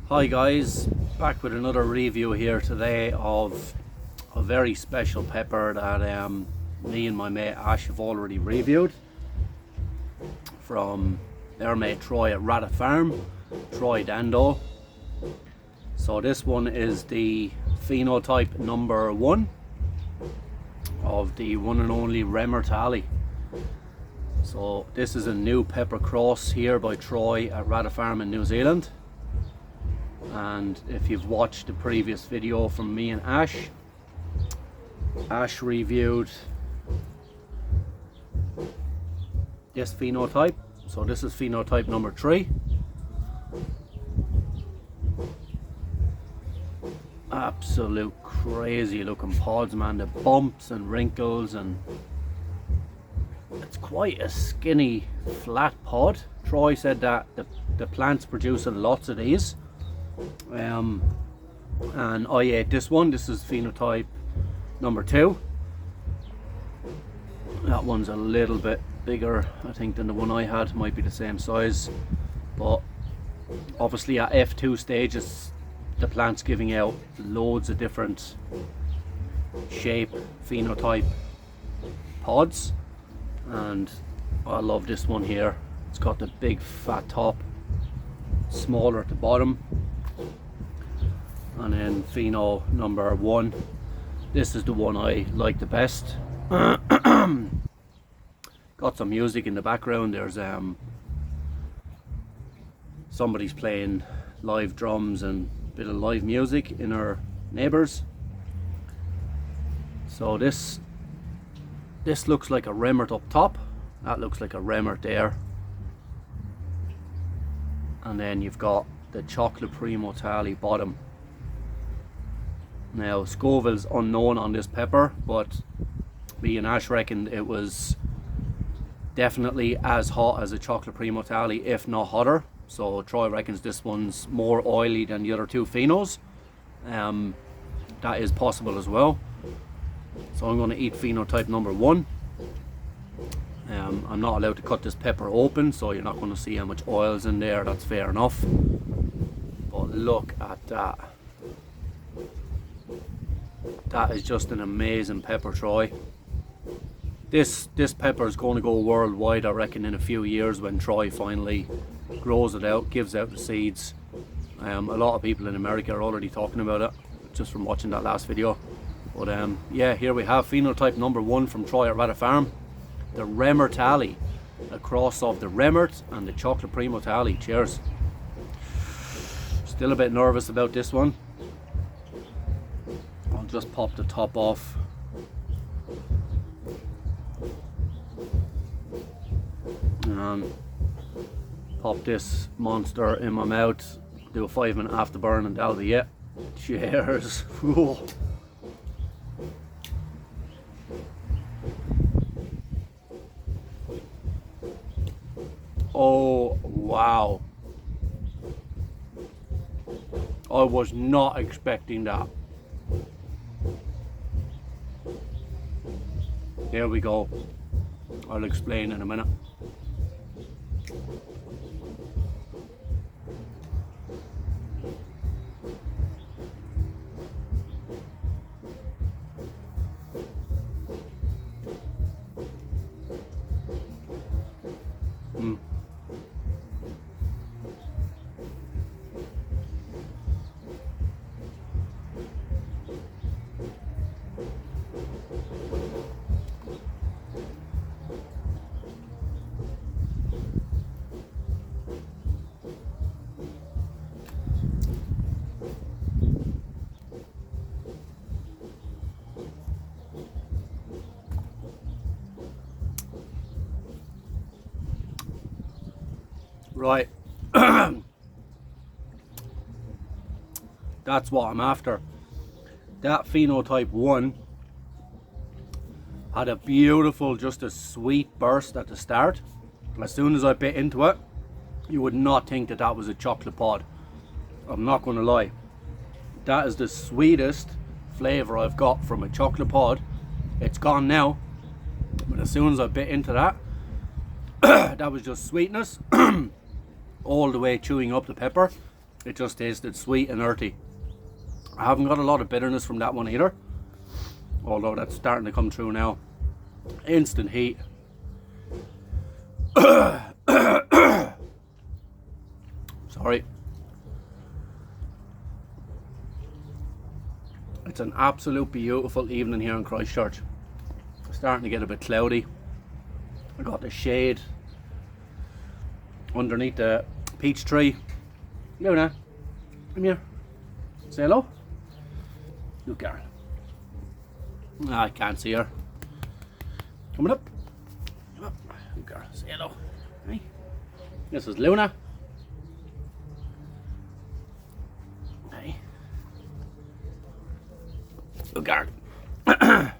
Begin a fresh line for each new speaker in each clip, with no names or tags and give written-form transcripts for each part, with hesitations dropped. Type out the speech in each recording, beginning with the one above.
Hi guys, back with another review here today of a very special pepper that me and my mate Ash have already reviewed from our mate Troy at Ratta Farm, Troy Dando. So this one is the phenotype number 1 of the one and only Remmertalli. So this is a new pepper cross here by Troy at Ratta Farm in New Zealand. And if you've watched the previous video from me and Ash reviewed this phenotype. So this is phenotype number 3. Absolute crazy looking pods, man. The bumps and wrinkles, and it's quite a skinny flat pod. Troy said that the plant's producing lots of these. And I ate this one. This is phenotype number 2. That one's a little bit bigger, I think, than the one I had. Might be the same size, but obviously at F2 stages the plant's giving out loads of different shape phenotype pods, and I love this one here. It's got the big fat top, smaller at the bottom. And then pheno number 1, this is the one I like the best. Got some music in the background. There's somebody's playing live drums and a bit of live music in our neighbours. So this looks like a Remmert up top, that looks like a Remmert there, and then you've got the chocolate Primotalli bottom. Now Scoville's unknown on this pepper, but me and Ash reckoned it was definitely as hot as a chocolate Primotalli, if not hotter. So Troy reckons this one's more oily than the other 2 phenos. That is possible as well. So I'm going to eat phenotype number 1. I'm not allowed to cut this pepper open, so you're not going to see how much oil's in there. That's fair enough. But look at that. That is just an amazing pepper, Troy. This pepper is going to go worldwide, I reckon, in a few years when Troy finally grows it out, gives out the seeds. A lot of people in America are already talking about it, just from watching that last video. But yeah, here we have phenotype number 1 from Troy at Ratta Farm, the Remmertalli, a cross of the Remmert and the chocolate Primotalli. Cheers. Still a bit nervous about this one. I'll just pop the top off. And pop this monster in my mouth, do a 5-minute afterburn, and that'll be it. Cheers. Oh wow, I was not expecting that. There we go. I'll explain in a minute. Right. That's what I'm after. That phenotype 1 had a beautiful, just a sweet burst at the start. As soon as I bit into it, you would not think that that was a chocolate pod. I'm not going to lie. That is the sweetest flavour I've got from a chocolate pod. It's gone now, but as soon as I bit into that, that was just sweetness all the way, chewing up the pepper. It just tasted sweet and earthy. I haven't got a lot of bitterness from that one either, although that's starting to come through now. Instant heat. Sorry. It's an absolute beautiful evening here in Christchurch. It's starting to get a bit cloudy. I got the shade underneath the peach tree. Luna, come here. Say hello. Look, girl. I can't see her. Coming up. Come up. Look, girl. Say hello. Hey. This is Luna. Hey. Look, girl. I'm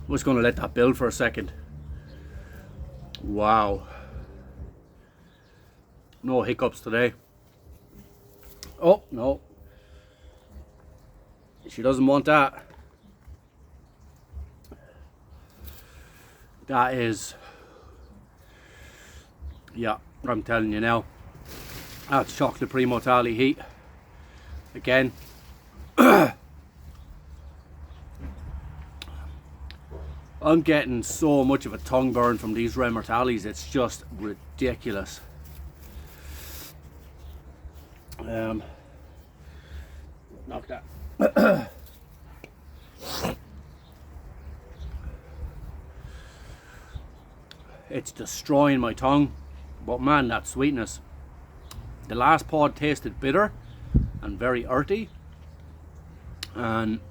just going to let that build for a second. Wow. No hiccups today. Oh, no. She doesn't want that. That is... Yeah, I'm telling you now. That's chocolate Primotalli heat. Again. I'm getting so much of a tongue burn from these Remmertallis, it's just ridiculous. Knock that. It's destroying my tongue, but man, that sweetness. The last pod tasted bitter and very earthy, and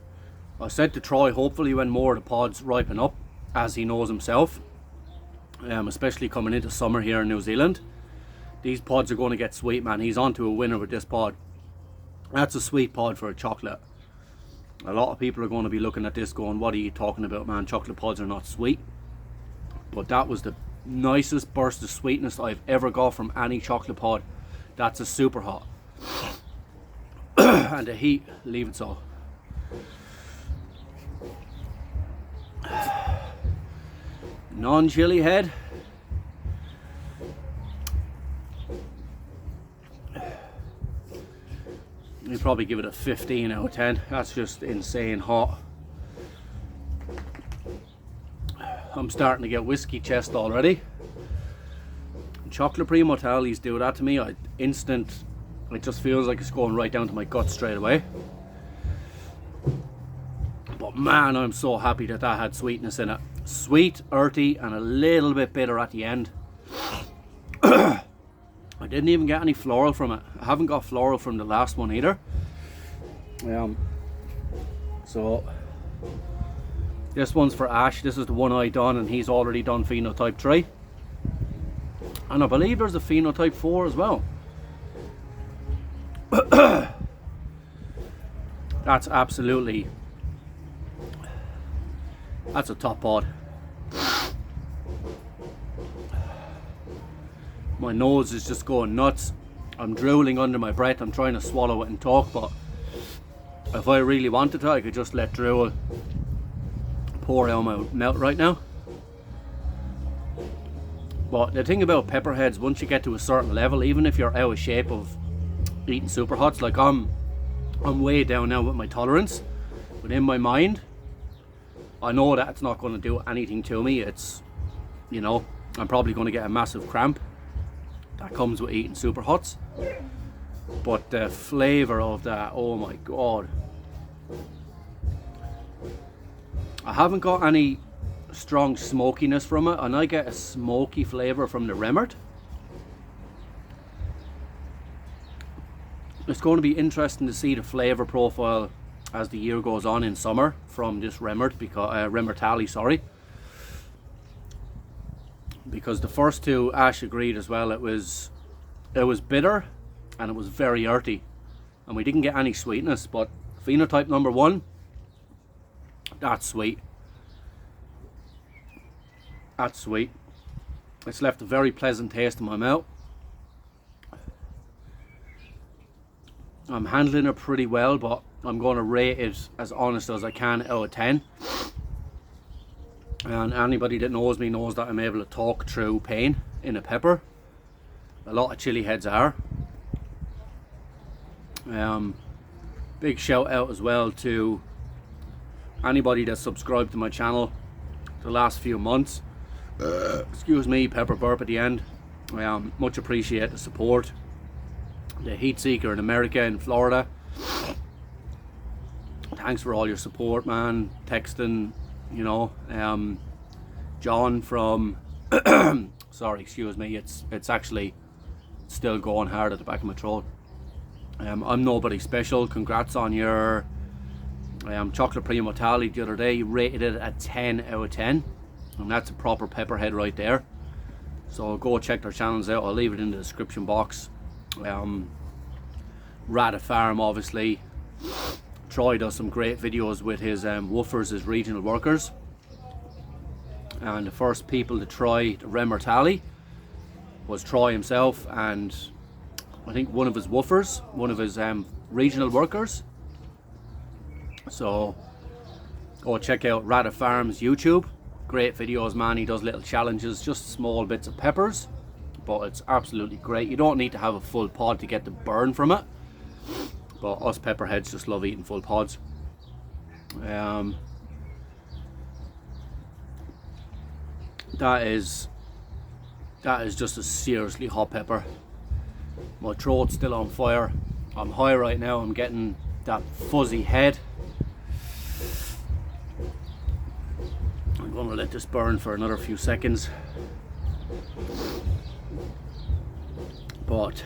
I said to Troy, hopefully when more of the pods ripen up, as he knows himself, especially coming into summer here in New Zealand, these pods are going to get sweet, man. He's onto a winner with this pod. That's a sweet pod for a chocolate. A lot of people are going to be looking at this going, what are you talking about, man? Chocolate pods are not sweet. But that was the nicest burst of sweetness I've ever got from any chocolate pod. That's a super hot. And the heat, leave it so. Non-chili head. You'd probably give it a 15 out of 10. That's just insane hot. I'm starting to get whiskey chest already. Chocolate Primotallis do that to me. It just feels like it's going right down to my gut straight away. But man, I'm so happy that that had sweetness in it. Sweet, earthy, and a little bit bitter at the end. I didn't even get any floral from it. I haven't got floral from the last one either. So this one's for Ash. This is the one I done, and he's already done phenotype 3. And I believe there's a phenotype 4 as well. That's absolutely... That's a top pod. My nose is just going nuts. I'm drooling under my breath. I'm trying to swallow it and talk, but if I really wanted to, I could just let drool pour out my mouth right now. But the thing about pepperheads, once you get to a certain level, even if you're out of shape of eating super hots, like I'm way down now with my tolerance, but in my mind, I know that it's not going to do anything to me. It's, you know, I'm probably going to get a massive cramp. That comes with eating super hots, but the flavour of that, oh my god. I haven't got any strong smokiness from it, and I get a smoky flavour from the Remmert. It's going to be interesting to see the flavour profile as the year goes on in summer from this Remmert, because Remmertalli, sorry. Because the first two, Ash agreed as well, it was bitter and it was very earthy, and we didn't get any sweetness. But phenotype number 1, that's sweet. That's sweet. It's left a very pleasant taste in my mouth. I'm handling it pretty well, but I'm going to rate it as honest as I can out of 10. And anybody that knows me knows that I'm able to talk through pain in a pepper. A lot of chili heads are. Big shout out as well to anybody that's subscribed to my channel the last few months. Excuse me, pepper burp at the end. Much appreciate the support. The Heat Seeker in America, in Florida, thanks for all your support, man. Texting, you know. John from sorry, excuse me, it's actually still going hard at the back of my throat. I'm Nobody Special. Congrats on your chocolate Primotalli the other day. You rated it at 10 out of 10, and that's a proper pepperhead right there. So go check their channels out. I'll leave it in the description box. Rata Farm, obviously. Troy does some great videos with his woofers, his regional workers. And the first people to try the Remmertalli was Troy himself, and I think one of his woofers, one of his regional workers. So go check out Rata Farm's YouTube. Great videos, man. He does little challenges, just small bits of peppers, but it's absolutely great. You don't need to have a full pod to get the burn from it, but us pepperheads just love eating full pods. That is just a seriously hot pepper. My throat's still on fire. I'm high right now. I'm getting that fuzzy head. I'm going to let this burn for another few seconds. But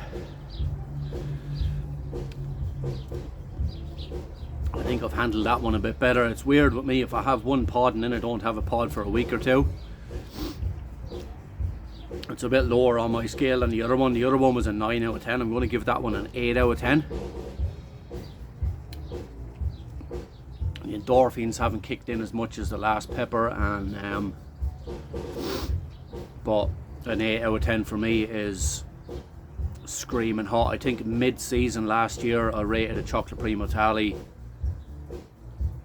I think I've handled that one a bit better. It's weird with me, if I have one pod and then I don't have a pod for a week or two, it's a bit lower on my scale than the other one. The other one was a 9 out of 10. I'm going to give that one an 8 out of 10. The endorphins haven't kicked in as much as the last pepper, and but an 8 out of 10 for me is screaming hot. I think mid-season last year I rated a chocolate Primotalli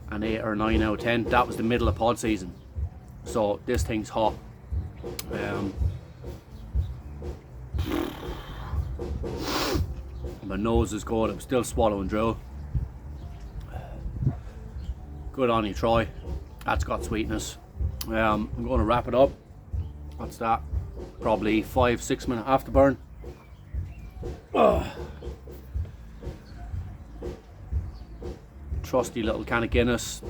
an 8 or 9 out of 10. That was the middle of pod season, so this thing's hot. My nose is cold. I'm still swallowing drill. Good on you, Troy. That's got sweetness. I'm going to wrap it up. What's that? Probably 5-6 minute afterburn. Trusty little can of Guinness.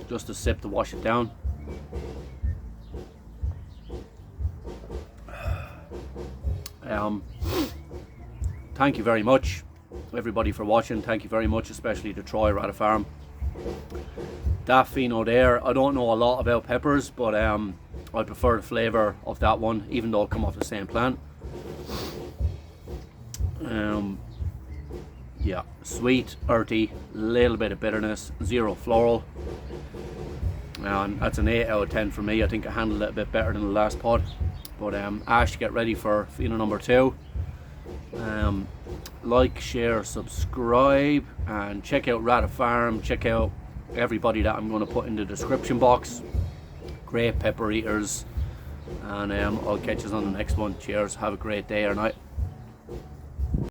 Just a sip to wash it down. Thank you very much, everybody, for watching. Thank you very much, especially to Troy, Rata Farm. That Pheno there, I don't know a lot about peppers, but I prefer the flavour of that one, even though it come off the same plant. Yeah, sweet, earthy, little bit of bitterness, zero floral, and that's an 8 out of 10 for me. I think I handled it a bit better than the last pod. But Ash, get ready for Pheno number 2. Like, share, subscribe, and check out Rata Farm. Check out everybody that I'm going to put in the description box. Great pepper eaters, and I'll catch you on the next one. Cheers, have a great day or night.